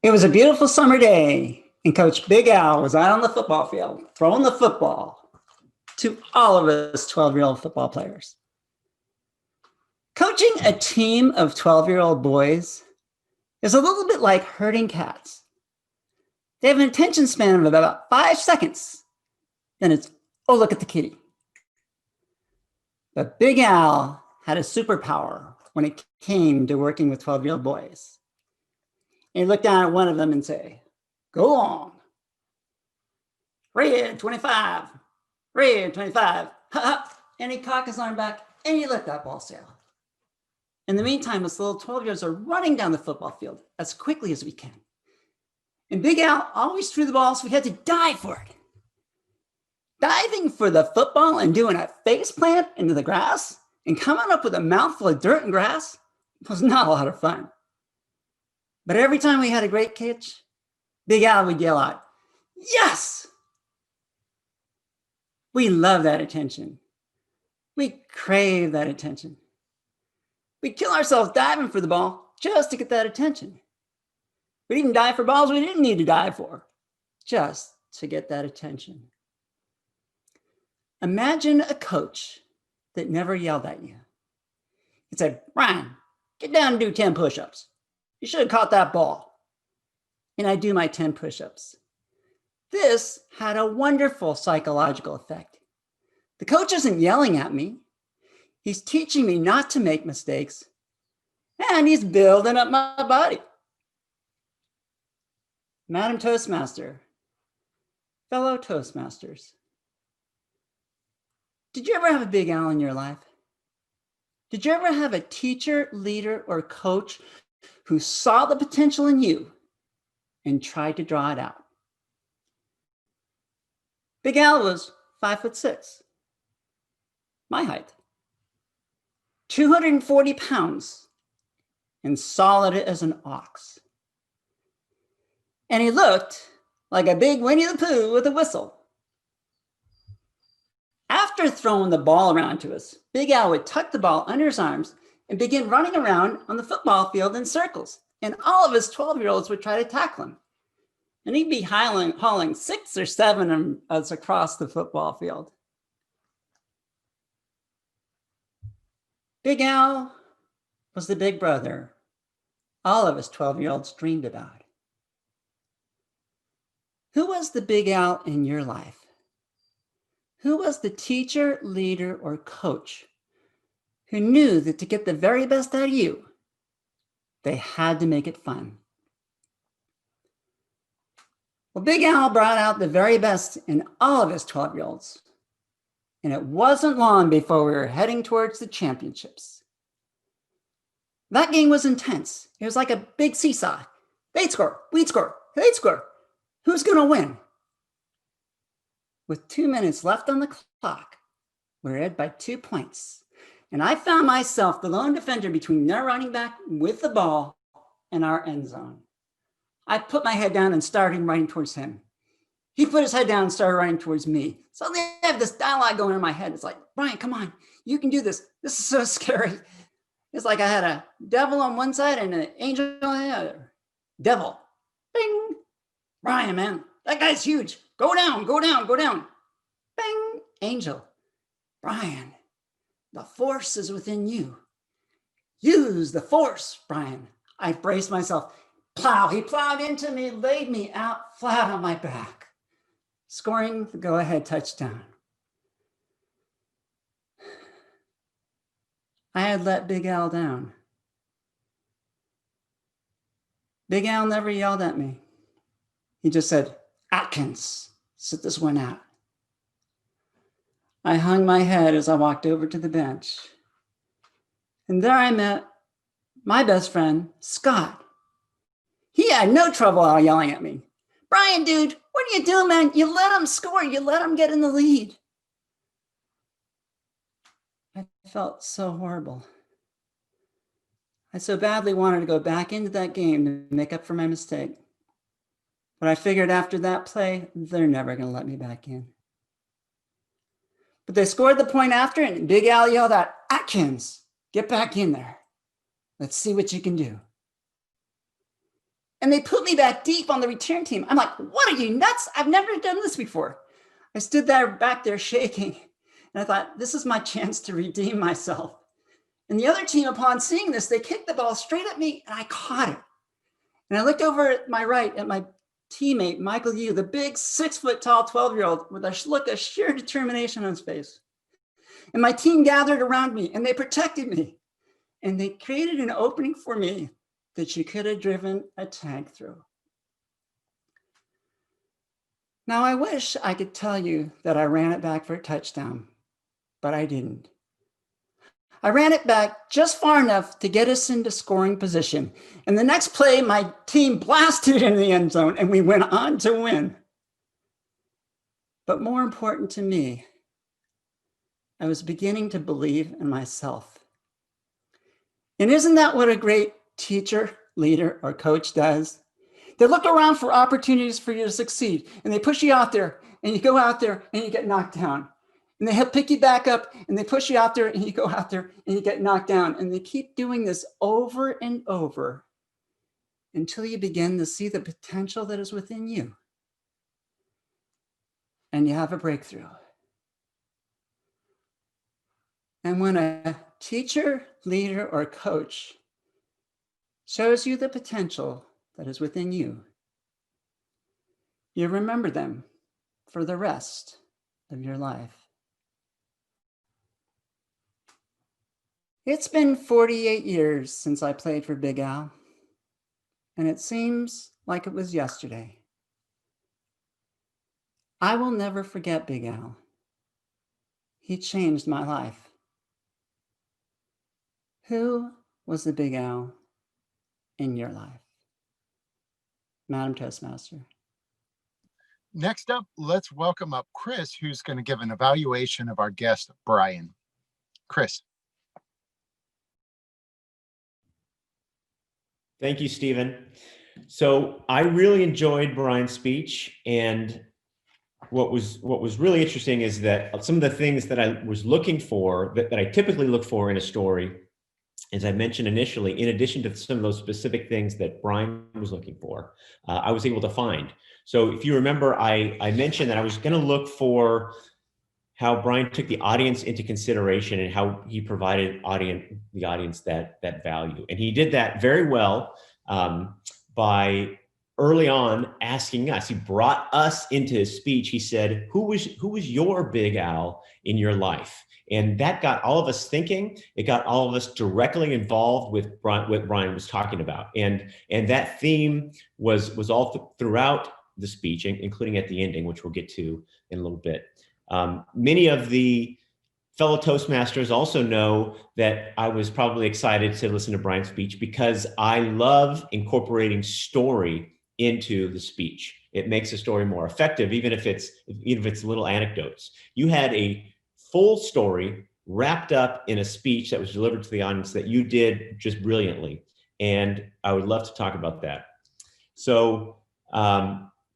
It was a beautiful summer day, and Coach Big Al was out on the football field throwing the football to all of us 12-year-old football players. Coaching a team of 12-year-old boys is a little bit like herding cats. They have an attention span of about 5 seconds. Then it's, oh, look at the kitty. But Big Al had a superpower when it came to working with 12-year-old boys. And he looked down at one of them and say, go on. Red 25, red 25. And he cocked his arm back and he let that ball sail. In the meantime, us little 12-year-olds are running down the football field as quickly as we can. And Big Al always threw the ball, so we had to dive for it. Diving for the football and doing a face plant into the grass and coming up with a mouthful of dirt and grass was not a lot of fun. But every time we had a great catch, Big Al would yell out, yes! We love that attention. We crave that attention. We'd kill ourselves diving for the ball just to get that attention. We'd even dive for balls we didn't need to dive for, just to get that attention. Imagine a coach that never yelled at you. He said, Ryan, get down and do 10 push-ups. You should have caught that ball. And I do my 10 push-ups. This had a wonderful psychological effect. The coach isn't yelling at me. He's teaching me not to make mistakes, and he's building up my body. Madam Toastmaster, fellow Toastmasters, did you ever have a Big Al in your life? Did you ever have a teacher, leader, or coach who saw the potential in you and tried to draw it out? Big Al was 5'6", my height, 240 pounds, and solid as an ox. And he looked like a big Winnie the Pooh with a whistle. After throwing the ball around to us, Big Al would tuck the ball under his arms and begin running around on the football field in circles. And all of his 12-year-olds would try to tackle him. And he'd be hauling 6 or 7 of us across the football field. Big Al was the big brother all of us 12-year-olds dreamed about. Who was the Big Al in your life? Who was the teacher, leader, or coach who knew that to get the very best out of you, they had to make it fun? Well, Big Al brought out the very best in all of his 12-year-olds. And it wasn't long before we were heading towards the championships. That game was intense. It was like a big seesaw. They'd score, we'd score, they'd score. Who's going to win? With 2 minutes left on the clock, we were ahead by 2 points. And I found myself the lone defender between their running back with the ball and our end zone. I put my head down and started running towards him. He put his head down and started running towards me. Suddenly I have this dialogue going in my head. It's like, Brian, come on, you can do this. This is so scary. It's like I had a devil on one side and an angel on the other. Devil, bing. Brian, man, that guy's huge. Go down, go down, go down. Bing, angel. Brian, the force is within you. Use the force, Brian. I braced myself. Plow, he plowed into me, laid me out flat on my back, scoring the go-ahead touchdown. I had let Big Al down. Big Al never yelled at me. He just said, Atkins, sit this one out. I hung my head as I walked over to the bench. And there I met my best friend, Scott. He had no trouble yelling at me. Brian, dude, what are you doing, man? You let him score. You let him get in the lead. I felt so horrible. I so badly wanted to go back into that game to make up for my mistake. But I figured after that play, they're never going to let me back in. But they scored the point after, and Big Al yelled out, Atkins, get back in there. Let's see what you can do. and they put me back deep on the return team. I'm like, what are you, nuts? I've never done this before. I stood there back there shaking, and I thought, this is my chance to redeem myself. And the other team, upon seeing this, they kicked the ball straight at me, and I caught it. And I looked over at my right at my teammate, Michael Yu, the big 6-foot-tall 12-year-old with a look of sheer determination on his face. And my team gathered around me, and they protected me. And they created an opening for me that you could have driven a tank through. Now, I wish I could tell you that I ran it back for a touchdown, but I didn't. I ran it back just far enough to get us into scoring position. And the next play, my team blasted into the end zone, and we went on to win. But more important to me, I was beginning to believe in myself. And isn't that what a great teacher, leader, or coach does? They look around for opportunities for you to succeed, and they push you out there, and you go out there, and you get knocked down. And they help pick you back up, and they push you out there, and you go out there, and you get knocked down. And they keep doing this over and over until you begin to see the potential that is within you. And you have a breakthrough. And when a teacher, leader, or coach shows you the potential that is within you, you remember them for the rest of your life. It's been 48 years since I played for Big Al, and it seems like it was yesterday. I will never forget Big Al. He changed my life. Who was the Big Al in your life? Madam Toastmaster. Next up, let's welcome up Chris, who's going to give an evaluation of our guest, Brian. Chris. Thank you, Stephen. So I really enjoyed Brian's speech, and what was really interesting is that some of the things that I was looking for, that I typically look for in a story, as I mentioned initially, in addition to some of those specific things that Brian was looking for, I was able to find. So if you remember, I mentioned that I was going to look for how Brian took the audience into consideration and how he provided the audience that value. And he did that very well by early on asking us. He brought us into his speech. He said, who was your Big Al in your life? And that got all of us thinking. It got all of us directly involved with what Brian was talking about. And that theme was all throughout the speech, including at the ending, which we'll get to in a little bit. Many of the fellow Toastmasters also know that I was probably excited to listen to Brian's speech because I love incorporating story into the speech. It makes the story more effective, even if it's little anecdotes. You had a full story wrapped up in a speech that was delivered to the audience that you did just brilliantly. And I would love to talk about that. So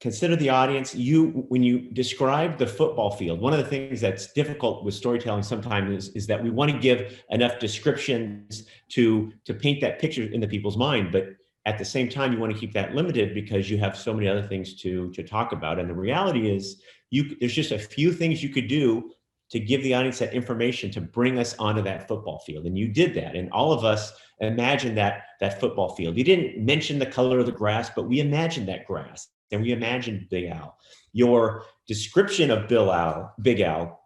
consider the audience. When you describe the football field, one of the things that's difficult with storytelling sometimes is that we want to give enough descriptions to paint that picture into people's mind, but at the same time, you want to keep that limited because you have so many other things to talk about. And the reality is, there's just a few things you could do to give the audience that information to bring us onto that football field. And you did that. And all of us imagined that football field. You didn't mention the color of the grass, but we imagined that grass. And we imagined Big Al. Your description of Big Al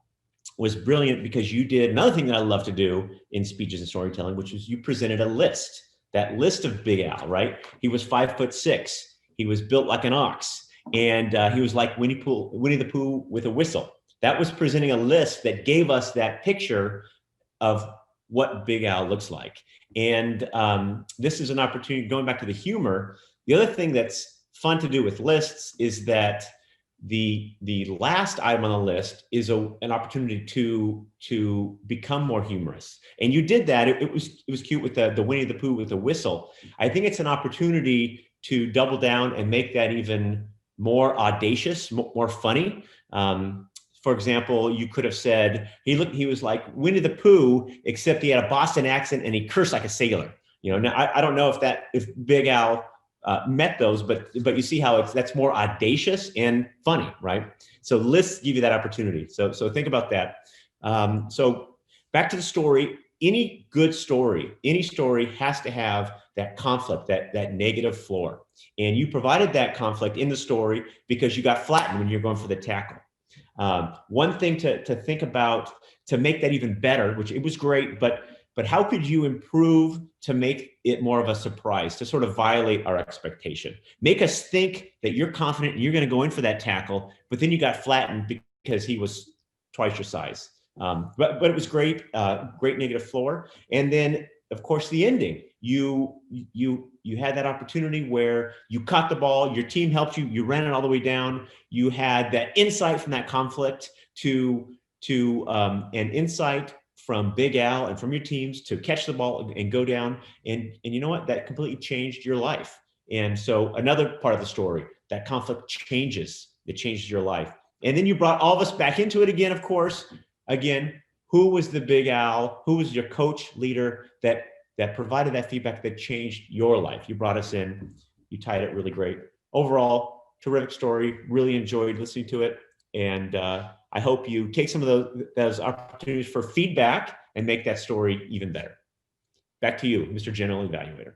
was brilliant because you did another thing that I love to do in speeches and storytelling, which is you presented a list. That list of Big Al, right? He was 5'6". He was built like an ox, and he was like Winnie the Pooh with a whistle. That was presenting a list that gave us that picture of what Big Al looks like. And this is an opportunity, going back to the humor. The other thing that's fun to do with lists is that the last item on the list is an opportunity to become more humorous. And you did that. It was cute with the Winnie the Pooh with the whistle. I think it's an opportunity to double down and make that even more audacious, more funny. For example, you could have said, he was like Winnie the Pooh, except he had a Boston accent and he cursed like a sailor. You know, now I don't know if Big Al met those, but you see how that's more audacious and funny, right? So lists give you that opportunity. So think about that. So back to the story. Any good story, any story has to have that conflict, that negative floor. And you provided that conflict in the story because you got flattened when you're going for the tackle. One thing to think about to make that even better, which it was great, but how could you improve to make it more of a surprise, to sort of violate our expectation? Make us think that you're confident and you're going to go in for that tackle, but then you got flattened because he was twice your size. But it was great, great negative floor. And then, of course, the ending. You had that opportunity where you caught the ball, your team helped you, you ran it all the way down. You had that insight from that conflict to an insight from Big Al and from your teams to catch the ball and go down. And you know what? That completely changed your life. And so another part of the story, that conflict changes. It changes your life. And then you brought all of us back into it again, of course. Again, who was the Big Al? Who was your coach, leader that provided that feedback that changed your life? You brought us in. You tied it really great. Overall, terrific story. Really enjoyed listening to it. And I hope you take some of those opportunities for feedback and make that story even better. Back to you, Mr. General Evaluator.